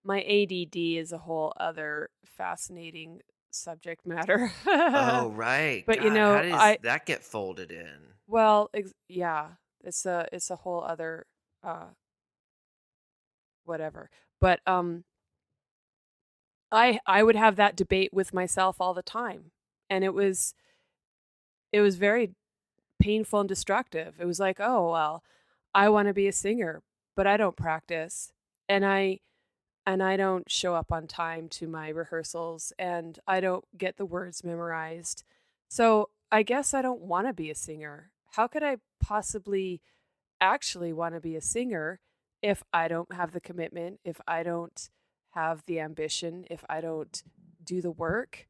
my ADD is a whole other fascinating subject matter. Oh, right. But God, how does I that get folded in? well, yeah, it's a whole other uh whatever. But I would have that debate with myself all the time. And it was very painful and destructive. It was like, "Oh, well, I want to be a singer, but I don't practice." And I don't show up on time to my rehearsals and I don't get the words memorized. So, I guess I don't want to be a singer. How could I possibly actually want to be a singer if I don't have the commitment, if I don't have the ambition, if I don't do the work?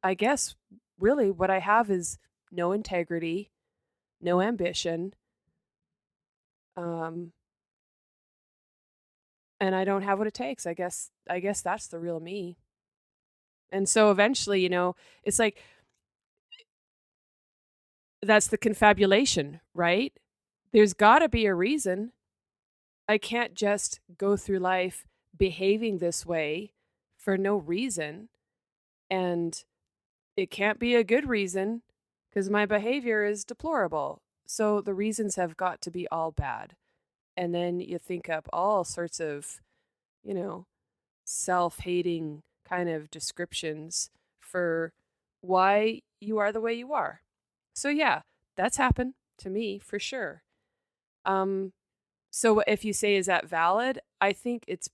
I guess really what I have is no integrity, no ambition, um, and I don't have what it takes. I guess that's the real me. And so eventually, it's like that's the confabulation, right? There's got to be a reason. I can't just go through life behaving this way for no reason. And it can't be a good reason because my behavior is deplorable. So the reasons have got to be all bad. And then you think up all sorts of, you know, self hating kind of descriptions for why you are the way you are. So, yeah, that's happened to me for sure. Um, so if you say, is that valid? I think it's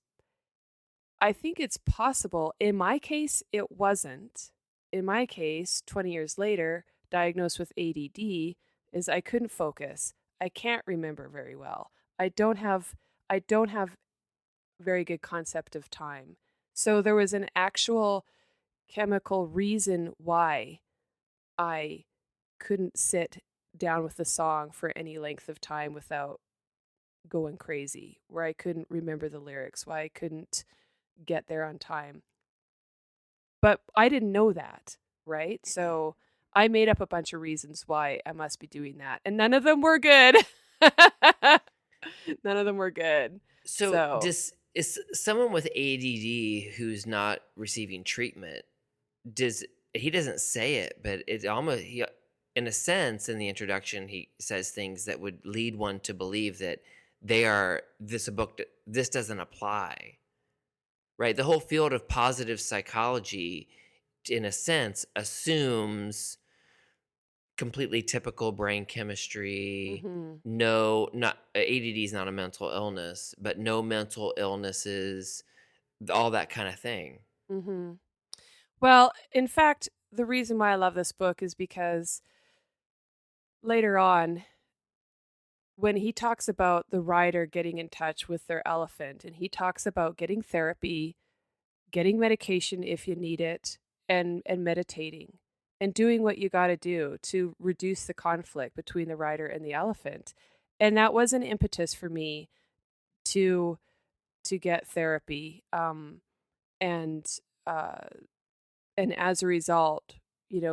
possible. In my case, it wasn't. In my case, 20 years later, diagnosed with ADD, is I couldn't focus. I can't remember very well. I don't have very good concept of time. So there was an actual chemical reason why I couldn't sit down with the song for any length of time without going crazy, where I couldn't remember the lyrics, why I couldn't get there on time. But I didn't know that, right? So I made up a bunch of reasons why I must be doing that, and none of them were good. None of them were good. So, So, is someone with ADD who's not receiving treatment, does he doesn't say it, but it almost he in a sense in the introduction he says things that would lead one to believe that this doesn't apply. Right? The whole field of positive psychology in a sense assumes completely typical brain chemistry. mhm, No, not ADD is not a mental illness, but no mental illnesses, all that kind of thing. mhm. Well, in fact, the reason why I love this book is because later on, when he talks about the rider getting in touch with their elephant, and he talks about getting therapy, getting medication if you need it, and meditating and doing what you got to do to reduce the conflict between the rider and the elephant. And that was an impetus for me to get therapy, and uh and as a result,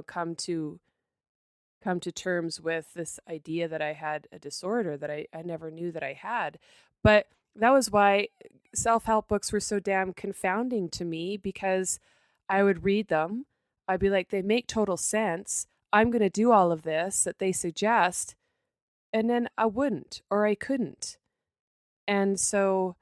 come to terms with this idea that I had a disorder that I never knew that I had. But that was why self help books were so damn confounding to me, because I would read them. I'd be like, they make total sense. I'm going to do all of this that they suggest. And then I wouldn't, or I couldn't. And so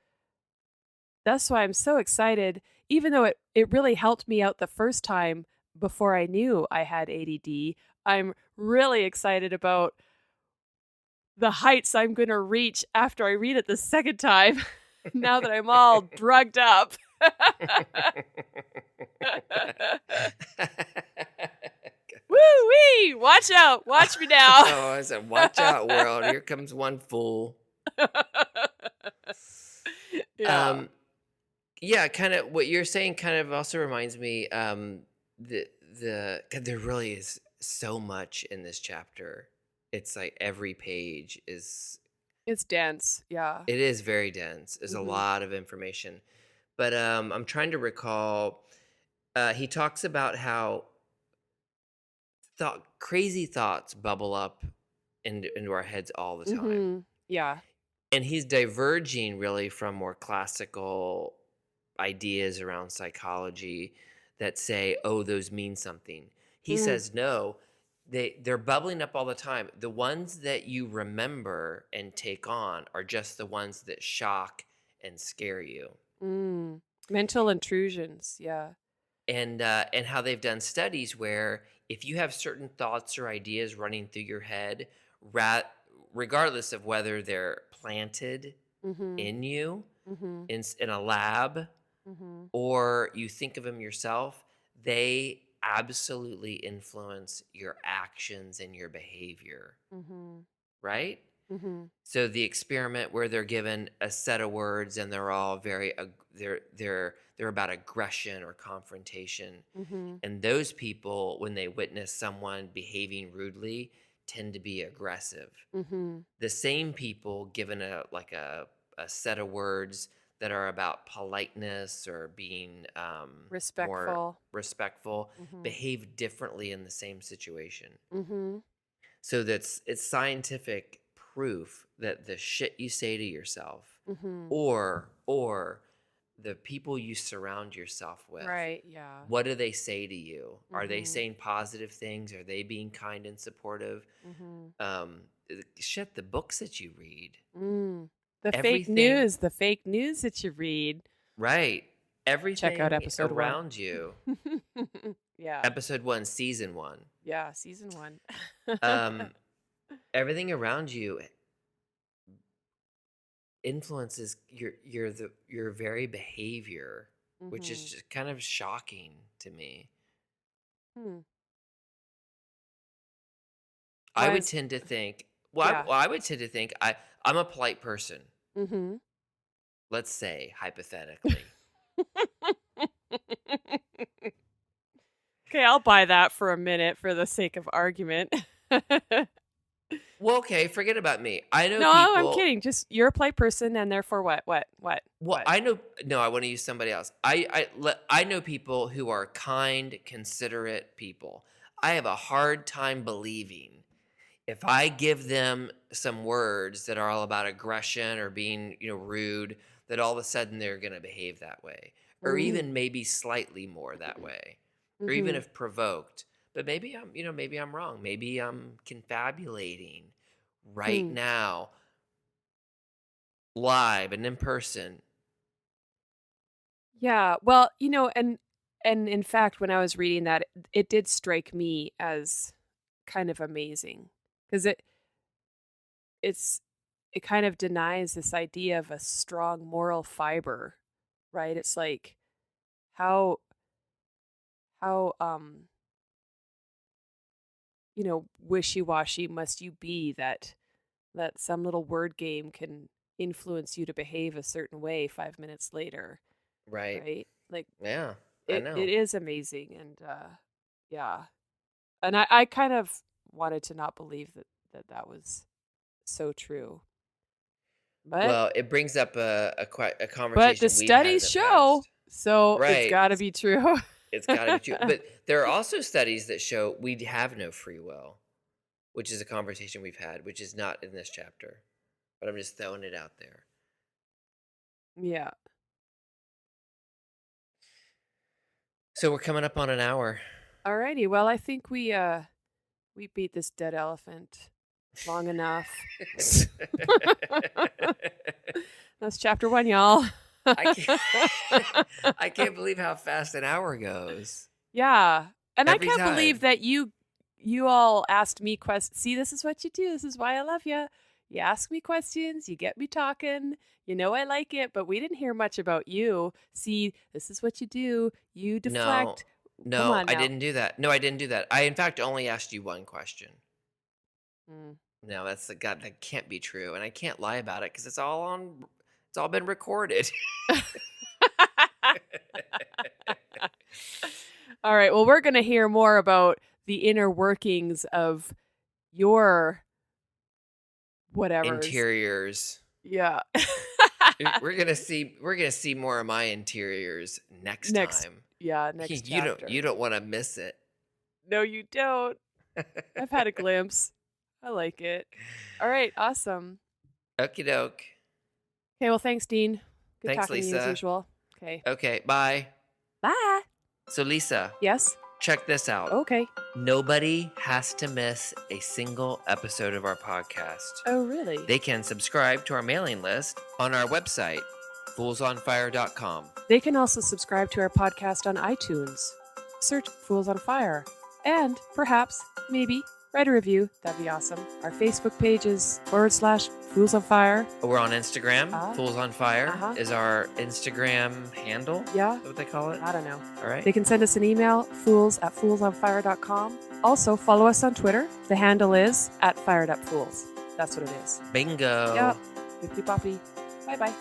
that's why I'm so excited, even though it really helped me out the first time before I knew I had ADD. I'm really excited about the heights I'm going to reach after I read it the second time, now that I'm all drugged up. Woo-wee! Watch out! Watch me now. Oh, I said, watch out, world. Here comes one fool. Yeah. Yeah, kind of what you're saying kind of also reminds me God, there really is so much in this chapter. It's like every page is It's dense. Yeah. it is very dense. There's a Mhm. lot of information. But I'm trying to recall he talks about how crazy thoughts bubble up into our heads all the time. Mhm. Yeah. And he's diverging really from more classical ideas around psychology that say, oh, those mean something. He Mm. says, no, they're bubbling up all the time. The ones that you remember and take on are just the ones that shock and scare you. Mm. Mental intrusions. Yeah. And how they've done studies where if you have certain thoughts or ideas running through your head, regardless of whether they're planted Mhm. in you Mhm. in a lab Mhm. or you think of them yourself, they absolutely influence your actions and your behavior, Mhm. right? Mhm. So the experiment where they're given a set of words and they're all very they're about aggression or confrontation, Mhm. and those people when they witness someone behaving rudely tend to be aggressive. Mhm. The same people given a set of words that are about politeness or being more Respectful. respectful Mhm. behave differently in the same situation. Mhm. So it's scientific proof that the shit you say to yourself Mhm. or the people you surround yourself with, Right. Yeah. what do they say to you? Are they Mhm. saying positive things? Are they being kind and supportive? Mhm. Shit, the books that you read, Mm. The fake everything, news. The fake news that you read. right? Check out Everything episode 1. around you. Yeah. Episode 1, season 1. Yeah. Season 1. Um, everything around you influences your very behavior, which is Mhm. just kind of shocking to me. Hmm. I Why would is? tend to think, Yeah. I would tend to think I'm a polite person. Mhm. Let's say hypothetically. Okay, I'll buy that for a minute for the sake of argument. Well, okay, forget about me. I know No, I'm people. kidding. Just you're a polite person, and therefore what? Well, What? I know. No, I want to use somebody else. I know people who are kind, considerate people. I have a hard time believing if I give them some words that are all about aggression or being, rude, that all of a sudden they're going to behave that way, or Mm. even maybe slightly more that way, or even Mhm. if provoked. But maybe I'm wrong. Maybe I'm confabulating right Hmm. now, live and in person. Yeah. Well, and in fact, when I was reading that, it did strike me as kind of amazing because it's it kind of denies this idea of a strong moral fiber, right? It's like how how wishy-washy must you be that some little word game can influence you to behave a certain way 5 minutes later, Right. right? Like Yeah, I it know. is amazing, and yeah. And I kind of wanted to not believe that was so true. But Well, it brings up a but the conversation we've had in studies the show, past. so it's Right. got to be true. It's got to be true. But there are also studies that show we have no free will, which is a conversation we've had, which is not in this chapter. But I'm just throwing it out there. Yeah. So we're coming up on an hour. Alrighty. Well, I think we beat this dead elephant long enough. That's chapter 1, y'all. I can't, I can't believe how fast an hour goes Yeah. And I every can't believe time. that you you all asked me questions. See, this is what you do. This is why I love you. You ask me questions. You get me talking. You know I like it, but we didn't hear much about you. See, this is what you do. You deflect. Come No, on I now. didn't do that. No, I didn't do that. I, in fact, only asked you one question. Mm. No, that's the God. That can't be true, and I can't lie about it because it's all on. It's all been recorded. All right. Well, we're going to hear more about the inner workings of your whatever. Interiors. Yeah. We're gonna see more of my interiors next time. Yeah, next chapter. You don't want to miss it. No, you don't. I've had a glimpse. I like it. All right, awesome. Okie doke. Okay, well, thanks, Dean. Good Thanks, talking to you as Lisa. usual. Okay. Okay, bye. Bye. So, Lisa, Yes? check this out. Okay. Nobody has to miss a single episode of our podcast. Oh, really? They can subscribe to our mailing list on our website, foolsonfire.com. They can also subscribe to our podcast on iTunes. Search Fools on Fire. And perhaps, maybe, write a review. That'd be awesome. Our Facebook page is /Fools on Fire. We're on Instagram. Fools on Fire Uh-huh. is our Instagram handle. Yeah? Is that what they call it? I don't know. All right. They can send us an email, fools@foolsonfire.com. Also, follow us on Twitter. The handle is @FiredUpFools. That's what it is. Bingo. Yep. Bippy boppy. Bye-bye.